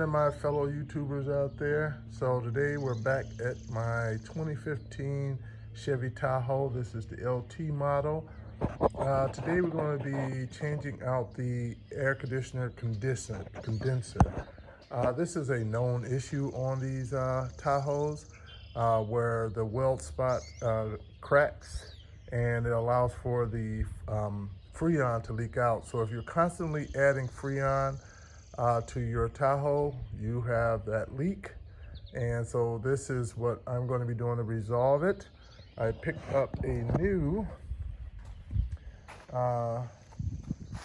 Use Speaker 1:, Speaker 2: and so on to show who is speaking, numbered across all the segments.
Speaker 1: morning, my fellow YouTubers out there. So today we're back at my 2015 Chevy Tahoe. This is the LT model. Today we're going to be changing out the air conditioner condenser. This is a known issue on these Tahoes where the weld spot cracks and it allows for the Freon to leak out. So if you're constantly adding Freon to your Tahoe, you have that leak. And so this is what I'm going to be doing to resolve it. I picked up a new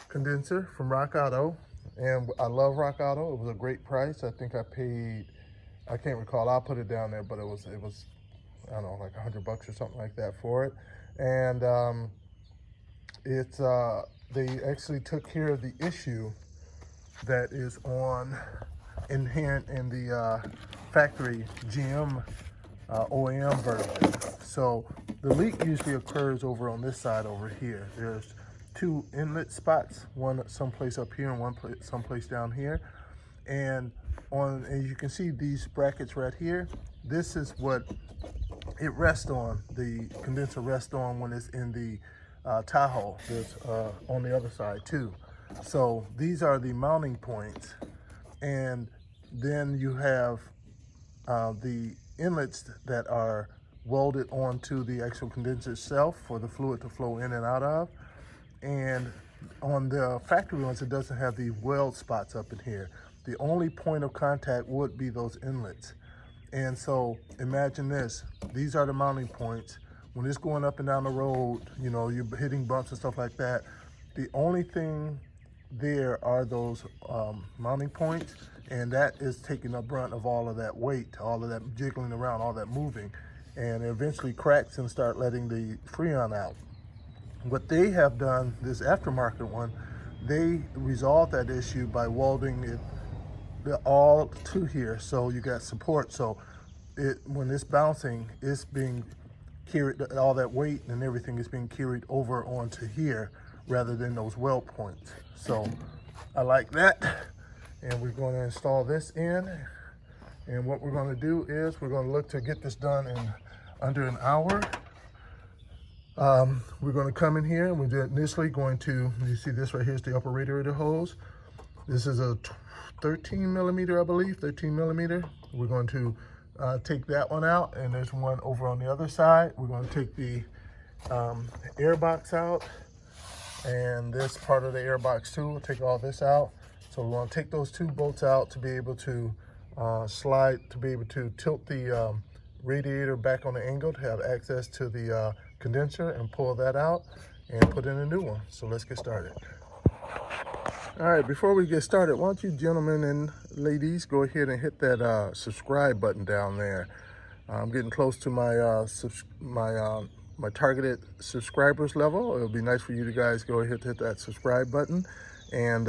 Speaker 1: condenser from Rockauto, and I love Rockauto. It was a great price. I think I paid, I can't recall, I'll put it down there, but it was I don't know, like $100 or something like that for it. And they actually took care of the issue that is inherent in the factory GM OEM version. So the leak usually occurs over on this side over here. There's two inlet spots, one someplace up here and one someplace down here. And as you can see, these brackets right here, this is what it rests on, the condenser rests on when it's in the Tahoe. There's on the other side too. So these are the mounting points, and then you have the inlets that are welded onto the actual condenser itself for the fluid to flow in and out of. And on the factory ones, it doesn't have the weld spots up in here. The only point of contact would be those inlets. And so imagine this, these are the mounting points. When it's going up and down the road, you know, you're hitting bumps and stuff like that, the only thing there are those mounting points, and that is taking up brunt of all of that weight, all of that jiggling around, all that moving, and it eventually cracks and start letting the Freon out. What they have done, this aftermarket one, they resolved that issue by welding it all to here, so you got support. So when it's bouncing, it's being carried, all that weight and everything is being carried over onto here rather than those weld points. So I like that, and we're going to install this in. And what we're going to do is we're going to look to get this done in under an hour. We're going to come in here and we're initially going to, you see this right here is the upper radiator hose. This is a 13 millimeter, I believe, 13 millimeter. We're going to take that one out, and there's one over on the other side. We're going to take the air box out, and this part of the air box too. We'll take all this out. So we're going to take those two bolts out to be able to slide, to be able to tilt the radiator back on the angle to have access to the condenser, and pull that out and put in a new one. So let's get started. All right, before we get started, why don't you gentlemen and ladies go ahead and hit that subscribe button down there. I'm getting close to my my targeted subscribers level. It'll be nice for you guys go ahead and hit that subscribe button, and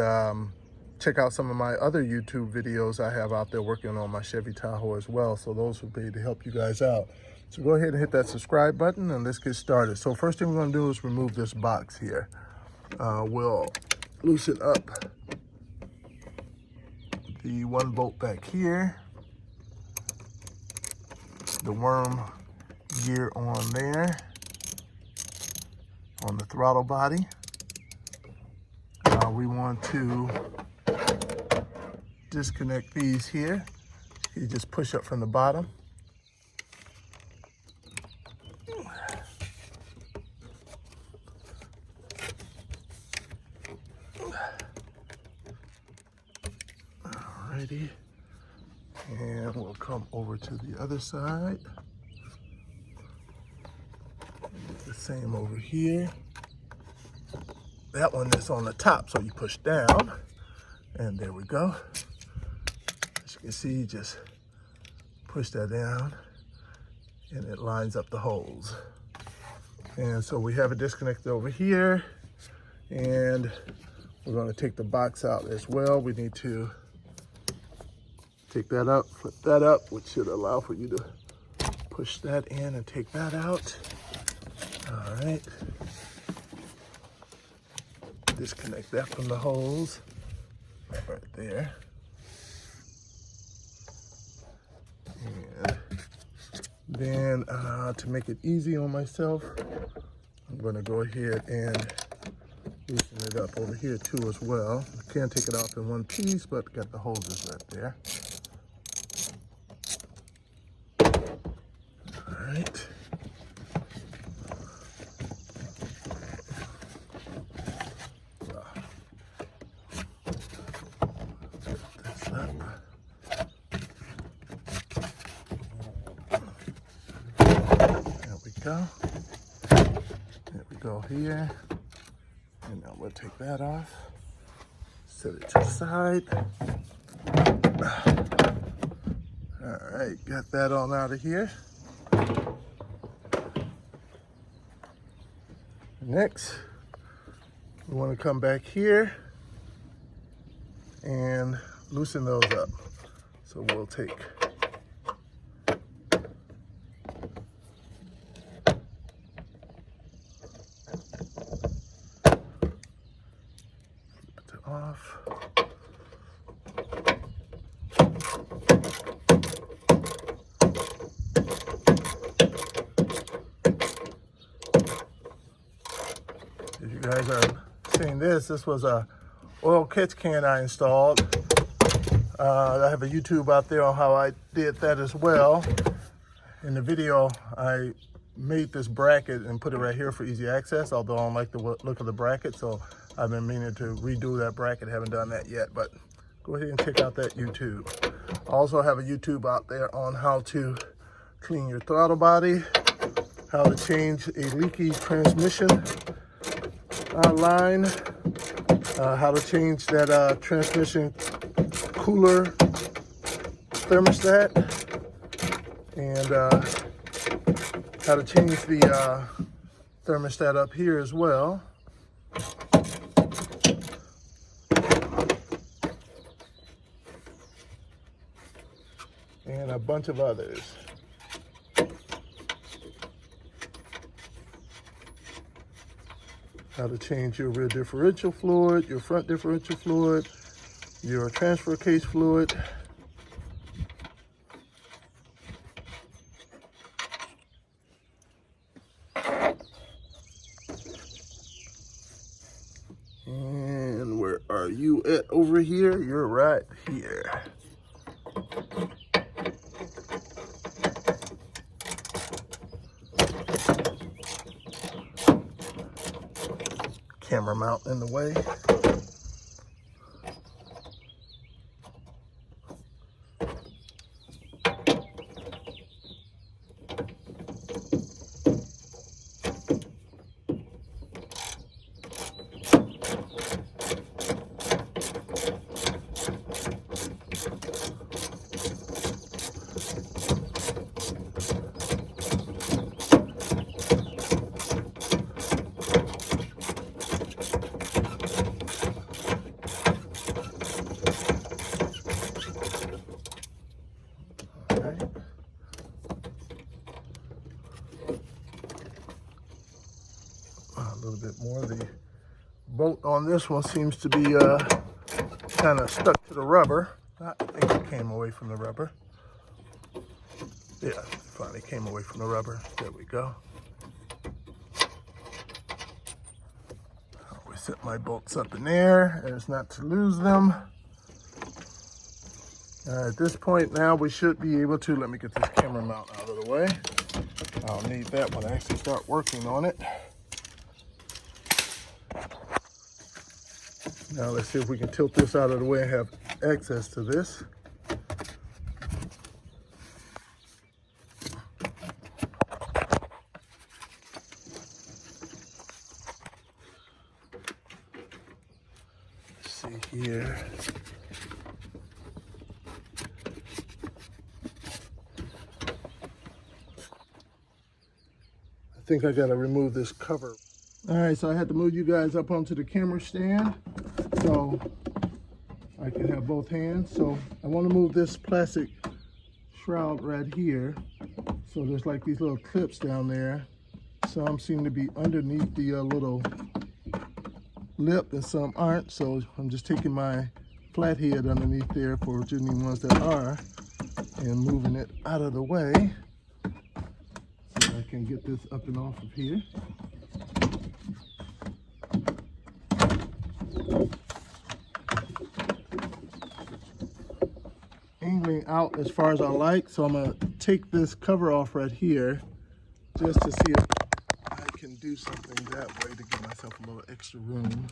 Speaker 1: check out some of my other YouTube videos I have out there working on my Chevy Tahoe as well. So those will be to help you guys out. So go ahead and hit that subscribe button and let's get started. So first thing we're going to do is remove this box here. We'll loosen up the one bolt back here, the worm gear on there, on the throttle body. We want to disconnect these here. You just push up from the bottom. Alrighty, and we'll come over to the other side. The same over here. That one is on the top, so you push down, and there we go. As you can see, you just push that down, and it lines up the holes. And so we have it disconnected over here, and we're going to take the box out as well. We need to take that up, flip that up, which should allow for you to push that in and take that out. All right. Disconnect that from the hose right there. Then to make it easy on myself, I'm going to go ahead and loosen it up over here too as well. I can't take it off in one piece, but got the hoses left there. All right. This up. There we go. There we go here. And now we'll take that off. Set it to the side. All right, got that on out of here. Next, we want to come back here and loosen those up. So we'll take off. If you guys are seeing this was a oil catch can I installed. I have a YouTube out there on how I did that as well. In the video, I made this bracket and put it right here for easy access, although I don't like the look of the bracket, so I've been meaning to redo that bracket. Haven't done that yet, but go ahead and check out that YouTube. I also have a YouTube out there on how to clean your throttle body, how to change a leaky transmission line, how to change that transmission cooler thermostat, and how to change the thermostat up here as well. And a bunch of others. How to change your rear differential fluid, your front differential fluid, your transfer case fluid. And where are you at over here? You're right here. Camera mount in the way. A little bit more. The bolt on this one seems to be kind of stuck to the rubber. I think it came away from the rubber. Yeah, finally came away from the rubber. There we go. I always set my bolts up in there as not to lose them. At this point now, we should be able to, let me get this camera mount out of the way. I'll need that when I actually start working on it. Now let's see if we can tilt this out of the way and have access to this. Let's see here. I think I gotta remove this cover. All right, so I had to move you guys up onto the camera stand so I can have both hands. So I want to move this plastic shroud right here. So there's like these little clips down there. Some seem to be underneath the little lip and some aren't. So I'm just taking my flathead underneath there for genuine ones that are and moving it out of the way. can get this up and off of here. Angling out as far as I like, so I'm gonna take this cover off right here just to see if I can do something that way to give myself a little extra room.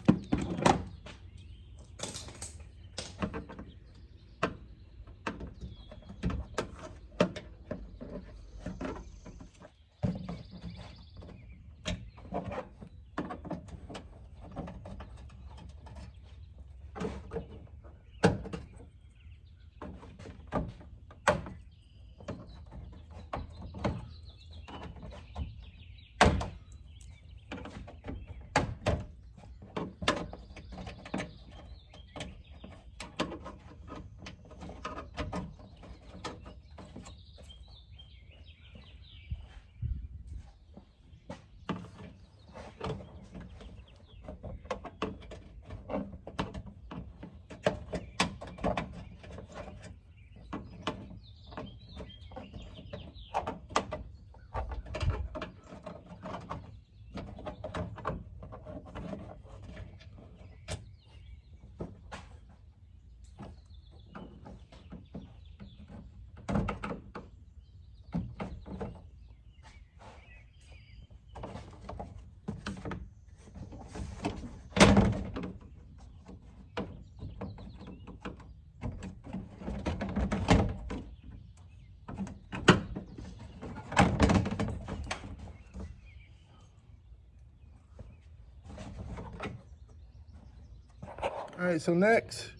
Speaker 1: All right, so next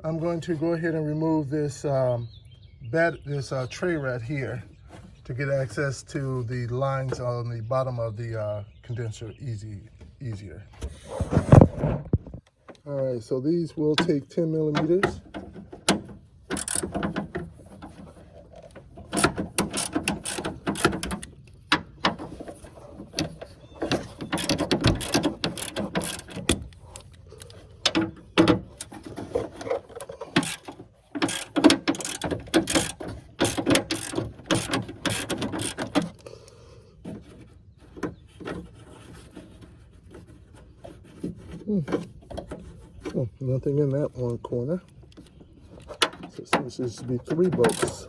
Speaker 1: I'm going to go ahead and remove this tray right here to get access to the lines on the bottom of the condenser easier. All right, so these will take 10 millimeters. Oh, nothing in that one corner. So it seems to be 3 bolts.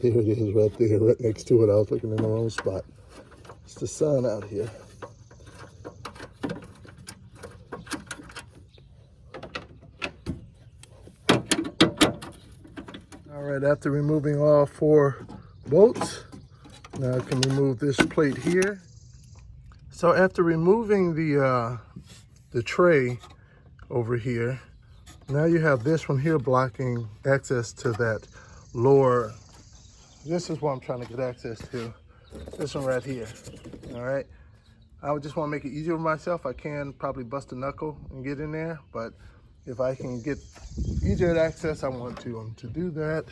Speaker 1: There it is right there, right next to it. I was looking in the wrong spot. It's the sun out here. All right, after removing all 4 bolts, now I can remove this plate here. So after removing the tray over here, now you have this one here blocking access to that lower. This is what I'm trying to get access to. This one right here. All right. I would just want to make it easier for myself. I can probably bust a knuckle and get in there, but if I can get easier access, I want to do that.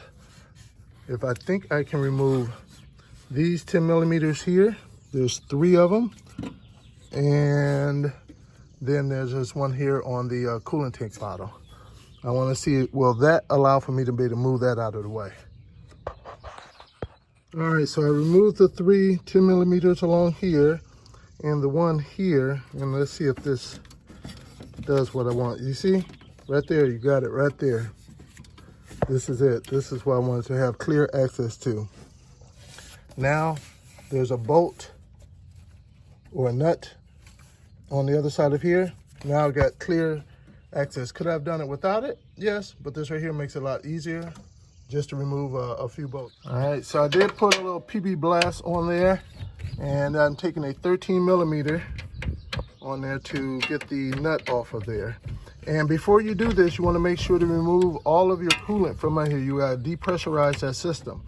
Speaker 1: If I think I can remove these 10 millimeters here, there's 3 of them, and then there's this one here on the coolant tank bottle. I want to see, will that allow for me to be able to move that out of the way? All right, so I removed the 3 10 millimeters along here and the one here, and let's see if this does what I want. You see, right there, you got it right there. This is it. This is what I wanted to have clear access to. Now, there's a bolt or a nut on the other side of here. Now I've got clear access. Could I have done it without it? Yes, but this right here makes it a lot easier just to remove a few bolts. All right, so I did put a little PB blast on there, and I'm taking a 13 millimeter on there to get the nut off of there. And before you do this, you want to make sure to remove all of your coolant from out here. You gotta depressurize that system.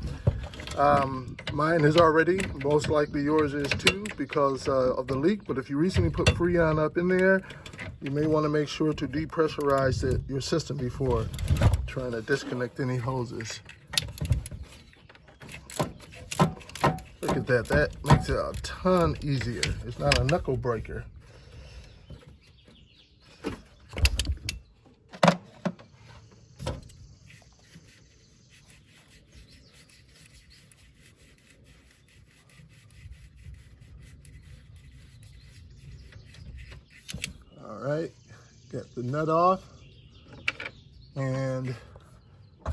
Speaker 1: Mine is already, most likely yours is too, because of the leak. But if you recently put Freon up in there, you may want to make sure to depressurize your system before trying to disconnect any hoses. Look at that, that makes it a ton easier. It's not a knuckle breaker. All right, get the nut off, and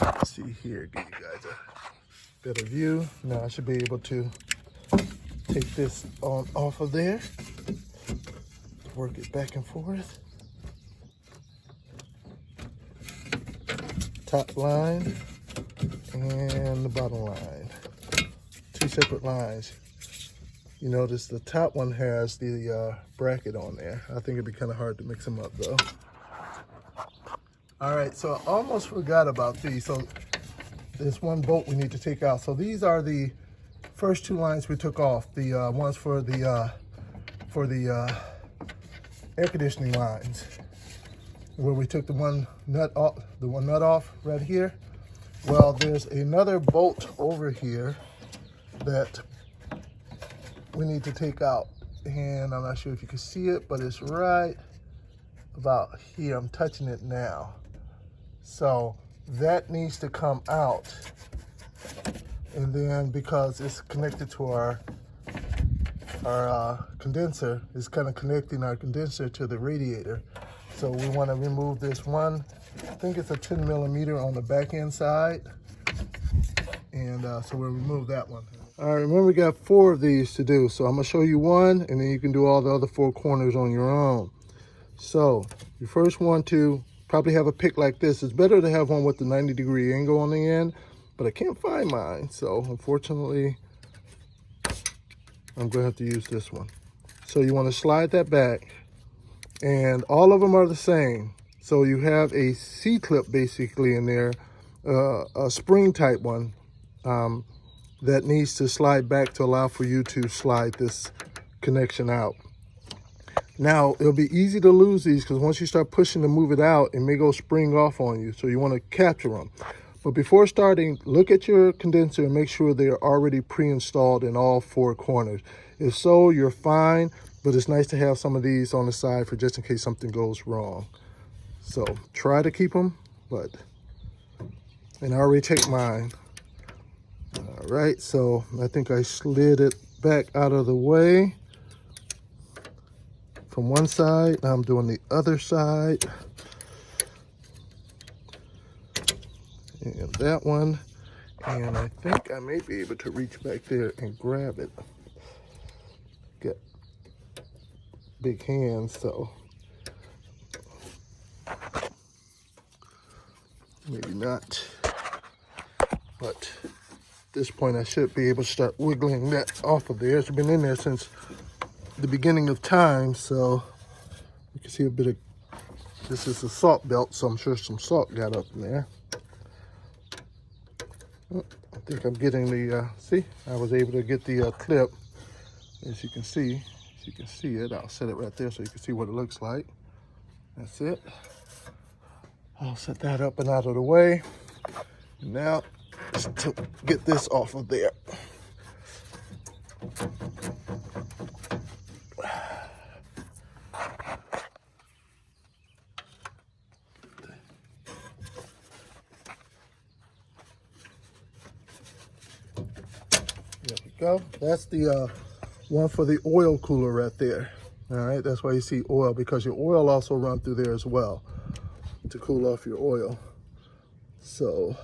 Speaker 1: let's see here, give you guys a better view. Now I should be able to take this on off of there, work it back and forth. Top line and the bottom line, two separate lines. You notice the top one has the bracket on there. I think it'd be kind of hard to mix them up though. All right, so I almost forgot about these. So there's one bolt we need to take out. So these are the first two lines we took off. The ones for the air conditioning lines, where we took the one nut off right here. Well, there's another bolt over here that we need to take out, and I'm not sure if you can see it, but it's right about here. I'm touching it now. So that needs to come out, and then because it's connected to our condenser, it's kind of connecting our condenser to the radiator. So we want to remove this one. I think it's a 10 millimeter on the back end side, and so we'll remove that one. All right, remember we got 4 of these to do, so I'm gonna show you one, and then you can do all the other 4 corners on your own. So you first want to probably have a pick like this. It's better to have one with the 90-degree angle on the end, but I can't find mine, so unfortunately I'm gonna have to use this one. So you want to slide that back, and all of them are the same. So you have a C-clip basically in there, a spring type one, that needs to slide back to allow for you to slide this connection out. Now, it'll be easy to lose these because once you start pushing to move it out, it may go spring off on you. So you want to capture them. But before starting, look at your condenser and make sure they're already pre-installed in all 4 corners. If so, you're fine, but it's nice to have some of these on the side for just in case something goes wrong. So try to keep them, and I already checked mine. All right, so I think I slid it back out of the way from one side. Now I'm doing the other side. And that one. And I think I may be able to reach back there and grab it. Got big hands, so maybe not. But at this point I should be able to start wiggling that off of there. It's been in there since the beginning of time, so you can see a bit of, this is a salt belt, so I'm sure some salt got up in there. I think I'm getting the, see, I was able to get the clip, as you can see. If you can see it, I'll set it right there so you can see what it looks like. That's it. I'll set that up and out of the way. And now, to get this off of there. There we go. That's the one for the oil cooler right there. All right, that's why you see oil, because your oil also runs through there as well to cool off your oil. So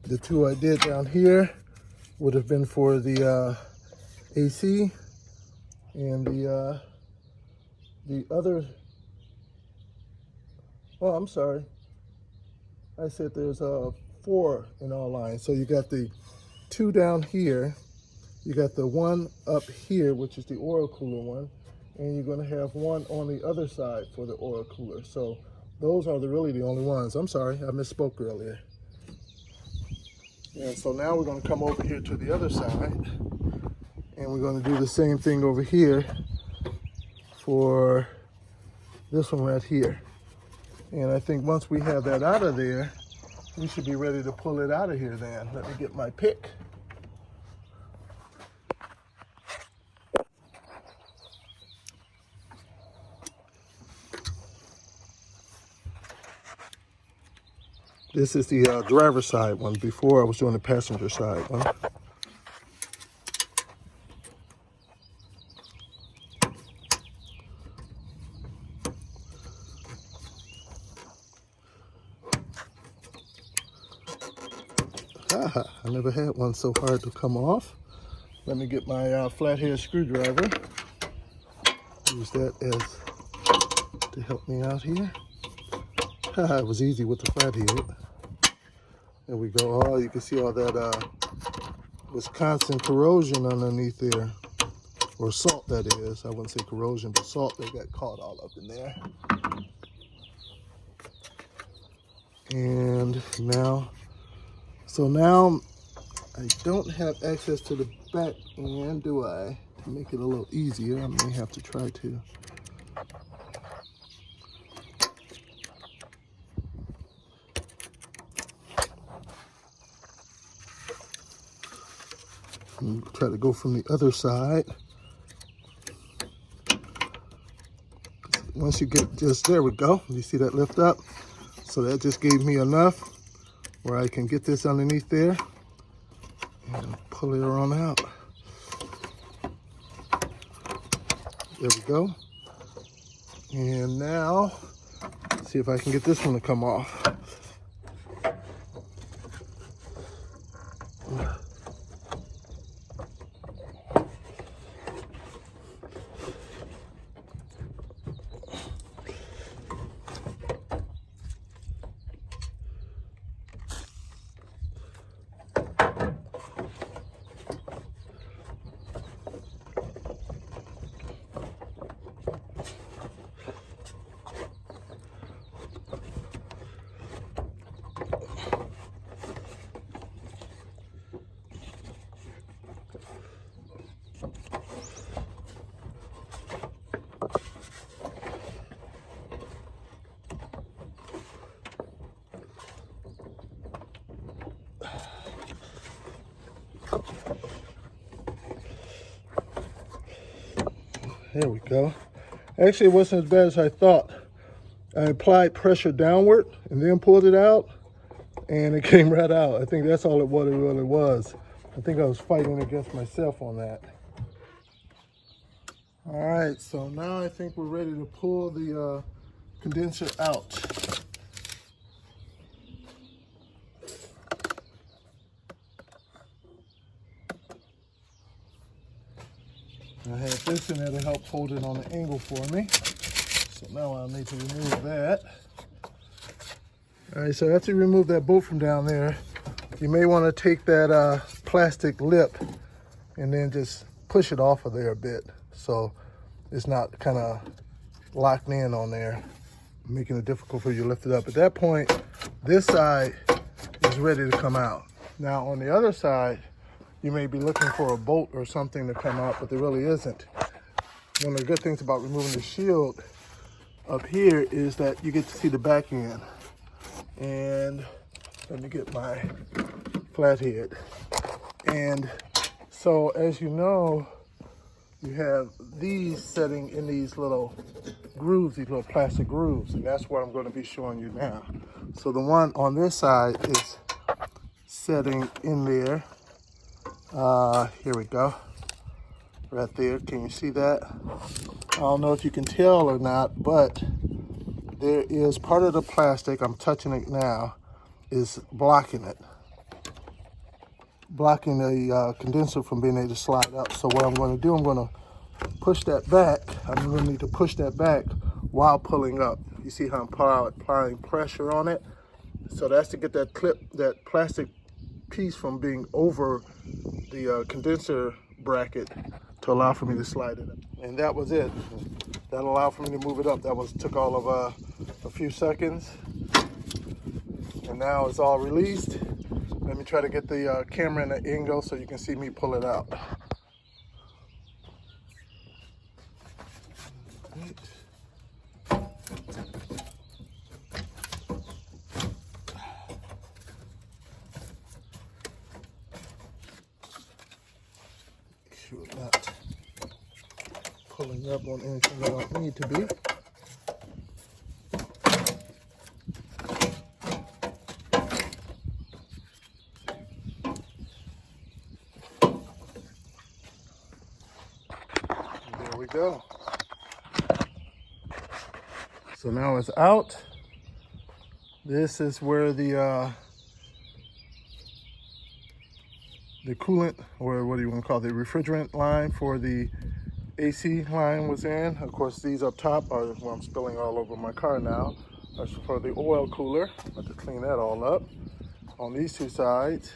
Speaker 1: the 2 I did down here would have been for the AC, and the other, oh, I'm sorry, I said there's 4 in all lines. So you got the 2 down here, you got the one up here, which is the oil cooler one, and you're going to have one on the other side for the oil cooler. So those are really the only ones. I'm sorry, I misspoke earlier. And so now we're going to come over here to the other side, and we're going to do the same thing over here for this one right here. And I think once we have that out of there, we should be ready to pull it out of here then. Let me get my pick. This is the driver's side one. Before I was doing the passenger side one. I never had one so hard to come off. Let me get my flathead screwdriver. Use that as to help me out here. It was easy with the flathead. There we go. Oh, you can see all that Wisconsin corrosion underneath there. Or salt, that is. I wouldn't say corrosion, but salt that got caught all up in there. And now, so now I don't have access to the back end, do I? To make it a little easier, I may have to try to. Try to go from the other side. Once you get just, there we go. You see that lift up? So that just gave me enough where I can get this underneath there and pull it on out. There we go. And now, see if I can get this one to come off. There we go. Actually, it wasn't as bad as I thought. I applied pressure downward and then pulled it out, and it came right out. I think that's all it really was. I think I was fighting against myself on that. All right, so now I think we're ready to pull the condenser out. I have this in there to help hold it on the angle for me. So now I'll need to remove that. All right, so after you remove that bolt from down there, you may want to take that plastic lip and then just push it off of there a bit so it's not kind of locked in on there, making it difficult for you to lift it up. At that point, this side is ready to come out. Now on the other side, you may be looking for a bolt or something to come out, but there really isn't. One of the good things about removing the shield up here is that you get to see the back end. And let me get my flathead. And so as you know, you have these setting in these little grooves, these little plastic grooves, and that's what I'm going to be showing you now. So the one on this side is setting in there. Here we go, right there. Can you see that? I don't know if you can tell or not, but there is part of the plastic, I'm touching it now, is blocking it. Blocking the condenser from being able to slide up. So what I'm going to do, I'm going to push that back. I'm going to need to push that back while pulling up. You see how I'm applying pressure on it? So that's to get that that plastic piece from being over the condenser bracket to allow for me to slide it up. And that was it. That allowed for me to move it up. That took all of a few seconds. And now it's all released. Let me try to get the camera in the angle so you can see me pull it out. Right. Make sure it's not pulling up on anything I don't need to be. There we go. So now it's out. This is where the coolant, or what do you want to call it, the refrigerant line for the AC line was in. Of course, these up top are, well, I'm spilling all over my car now, are for the oil cooler. I have to clean that all up. On these two sides,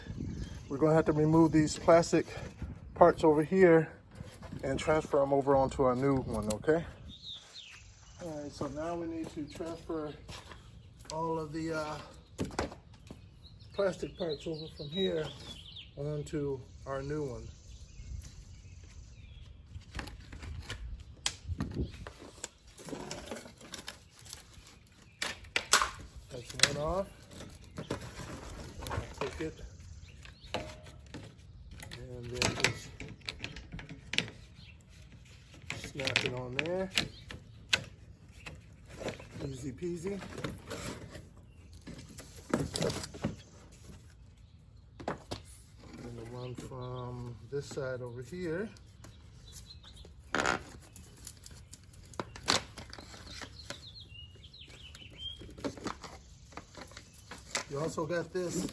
Speaker 1: we're going to have to remove these plastic parts over here and transfer them over onto our new one, okay? All right, so now we need to transfer all of the plastic parts over from here onto our new one. That's one off. I'll take it and then just snap it on there. Easy peasy. And the one from this side over here. You also got this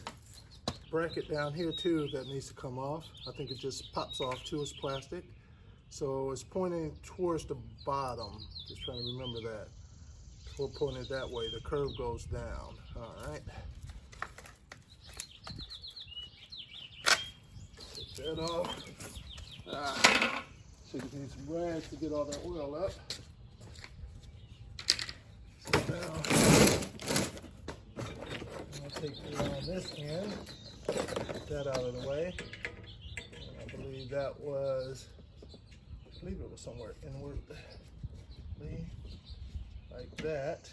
Speaker 1: bracket down here too that needs to come off. I think it just pops off too, it's plastic. So it's pointing towards the bottom. Just trying to remember that. We'll point it that way. The curve goes down. All right. Take that off. So you need some rags to get all that oil up. So now I'll take it on this end. Get that out of the way. And I believe that was, it was somewhere inwardly. Like that,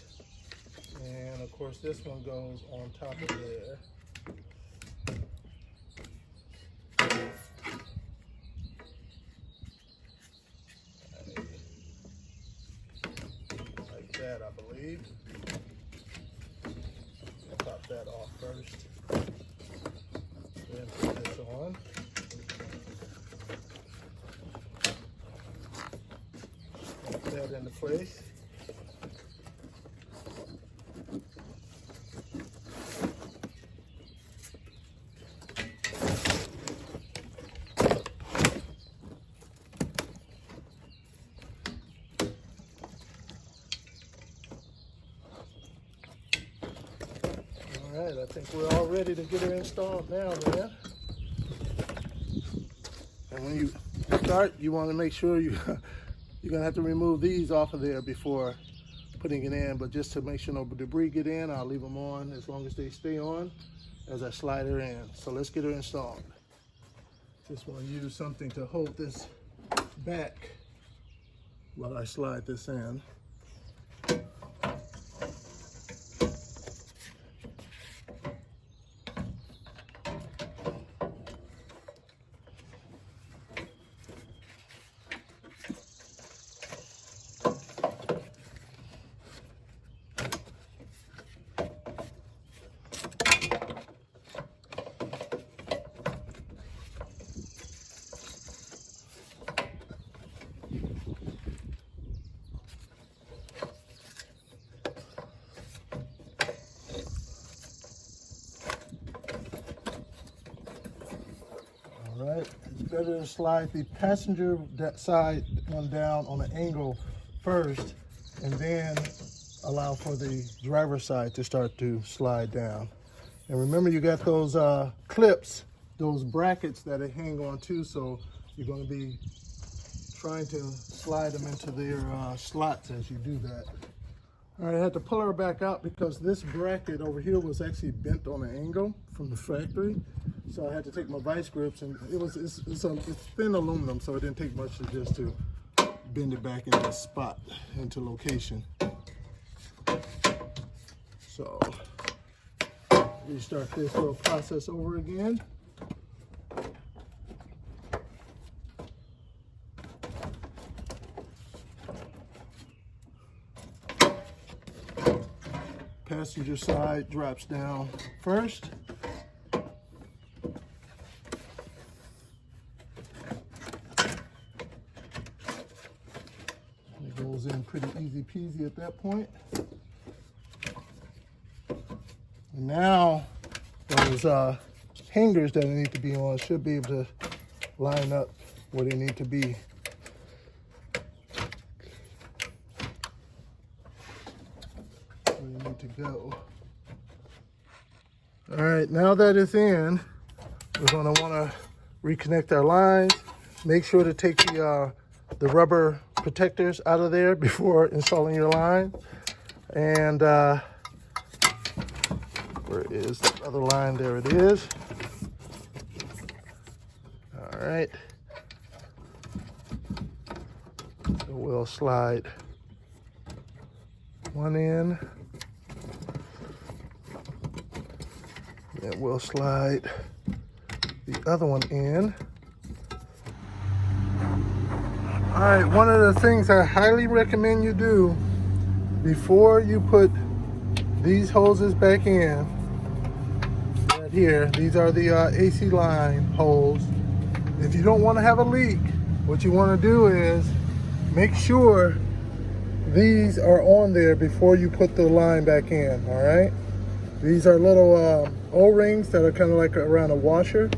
Speaker 1: and of course this one goes on top of there. Like that, I believe. I'll pop that off first, then put this on. Put that into place. All right, I think we're all ready to get her installed now, man. And when you start, you want to make sure you're going to have to remove these off of there before putting it in. But just to make sure no debris get in, I'll leave them on as long as they stay on as I slide her in. So let's get her installed. Just want to use something to hold this back while I slide this in. All right, it's better to slide the passenger side one down on an angle first, and then allow for the driver's side to start to slide down. And remember, you got those clips, those brackets that they hang on to, so you're going to be trying to slide them into their slots as you do that. All right, I had to pull her back out because this bracket over here was actually bent on an angle from the factory. So I had to take my vice grips, and it's thin aluminum, so it didn't take much to just to bend it back in this spot, into location. So restart this little process over again. Passenger side drops down first. It goes in pretty easy peasy at that point. And now those hangers that need to be on should be able to line up where they need to be. To go. All right, now that it's in, we're going to want to reconnect our lines. Make sure to take the rubber protectors out of there before installing your line. And where is the other line? There it is. All right. So we'll slide one in. And we'll slide the other one in. All right, one of the things I highly recommend you do before you put these hoses back in, right here, these are the AC line holes. If you don't want to have a leak, what you want to do is make sure these are on there before you put the line back in, all right? These are little O-rings that are kind of like around a washer,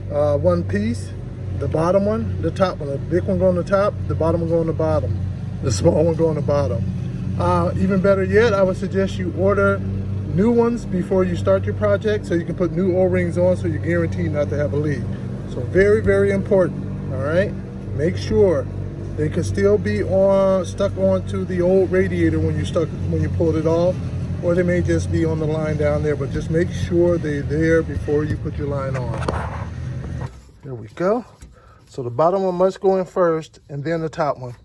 Speaker 1: one piece. The bottom one, the top one, the big one go on the top, the bottom one go on the bottom. The small one go on the bottom. Even better yet, I would suggest you order new ones before you start your project so you can put new O-rings on so you're guaranteed not to have a leak. So very, very important, all right? Make sure they can still be stuck onto the old radiator when you pulled it off, or they may just be on the line down there, but just make sure they're there before you put your line on. There we go. So the bottom one must go in first, and then the top one.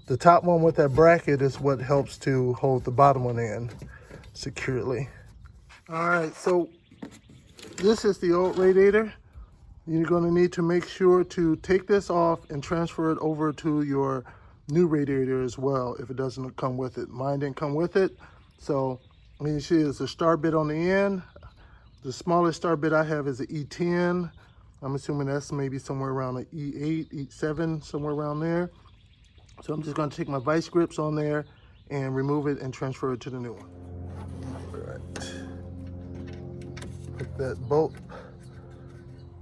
Speaker 1: The top one with that bracket is what helps to hold the bottom one in securely. All right, so this is the old radiator. You're gonna need to make sure to take this off and transfer it over to your new radiator as well if it doesn't come with it. Mine didn't come with it, so you see there's a star bit on the end. The smallest star bit I have is an E10. I'm assuming that's maybe somewhere around an E8, E7, somewhere around there. So I'm just gonna take my vice grips on there and remove it and transfer it to the new one. All right. Put that bolt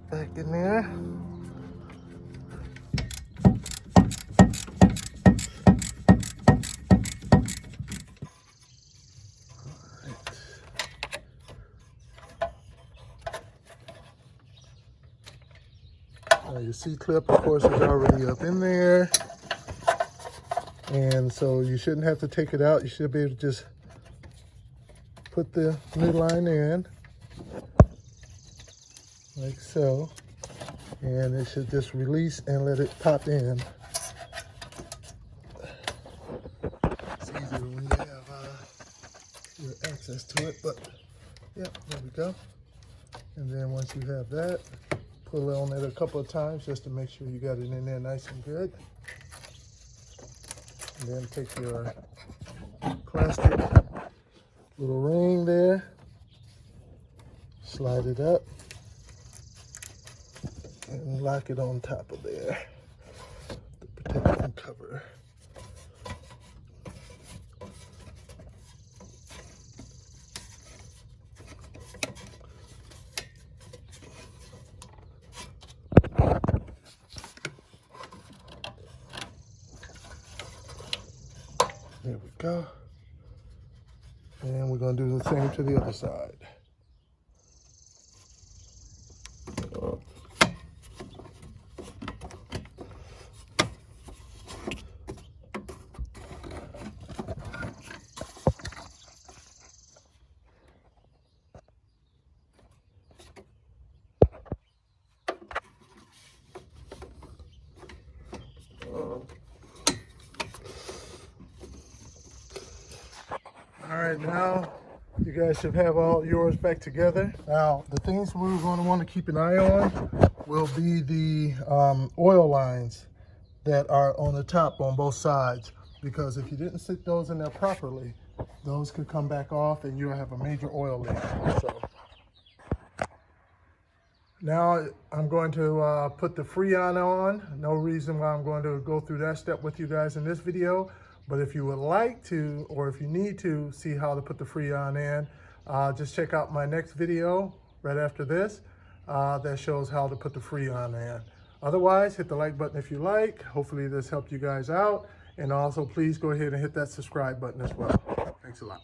Speaker 1: back in there. Your C-clip, of course, is already up in there. And so you shouldn't have to take it out. You should be able to just put the new line in, like so. And it should just release and let it pop in. It's easier when you have your access to it, but yeah, there we go. And then once you have that, pull on it a couple of times just to make sure you got it in there nice and good. And then take your plastic little ring there, slide it up, and lock it on top of there, the protection cover. There we go. And we're going to do the same to the other side. now you guys should have all yours back together. Now, the things we're going to want to keep an eye on will be the oil lines that are on the top on both sides, because if you didn't stick those in there properly, those could come back off and you'll have a major oil leak. So now I'm going to put the Freon on. No reason why I'm going to go through that step with you guys in this video, but if you would like to, or if you need to see how to put the Freon in, just check out my next video right after this that shows how to put the Freon in. Otherwise, hit the like button if you like. Hopefully this helped you guys out. And also please go ahead and hit that subscribe button as well. Thanks a lot.